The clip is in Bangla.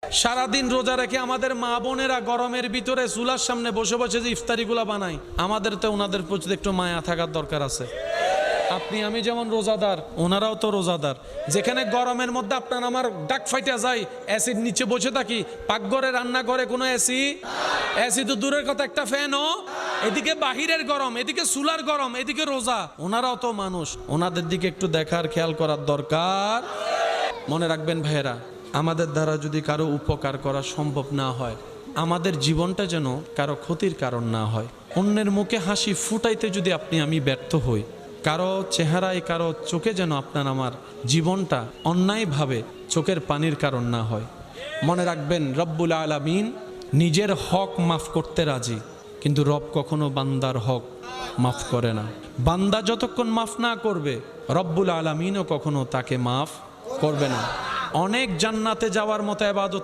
সারাদিন রোজা রেখে আমাদের মা বোনেরা গরমের ভিতরে চুলার সামনে বসে বসে যে ইফতারিগুলা বানায়, আমাদের তো ওনাদের প্রতি একটু মায়া থাকার দরকার আছে। আপনি আমি যেমন রোজাদার, ওনারাও তো রোজাদার। যেখানে গরমের মধ্যে আপনার আমার ডাক ফাইটা যায়, অ্যাসিড নিচে বসে থাকি, পাকঘরে রান্না করে কোনো এসি তো দূরের কথা, একটা ফ্যানও, এদিকে বাহিরের গরম, এদিকে চুলার গরম, এদিকে রোজা। ওনারাও তো মানুষ, ওনাদের দিকে একটু দেখার খেয়াল করার দরকার। মনে রাখবেন ভাইয়েরা, আমাদের দ্বারা যদি কারো উপকার করা সম্ভব না হয়, আমাদের জীবনটা যেন কারো ক্ষতির কারণ না হয়। অন্যের মুখে হাসি ফুটাইতে যদি আপনি আমি ব্যর্থ হই, কারো চেহারায় কারো চোখে যেন আপনার আমার জীবনটা অন্যায়ভাবে চোখের পানির কারণ না হয়। মনে রাখবেন, রব্বুল আলামিন নিজের হক মাফ করতে রাজি, কিন্তু রব কখনো বান্দার হক মাফ করে না। বান্দা যতক্ষণ মাফ না করবে, রব্বুল আলামিনও কখনো তাকে মাফ করবে না। অনেক জান্নাতে যাওয়ার মতো ইবাদতে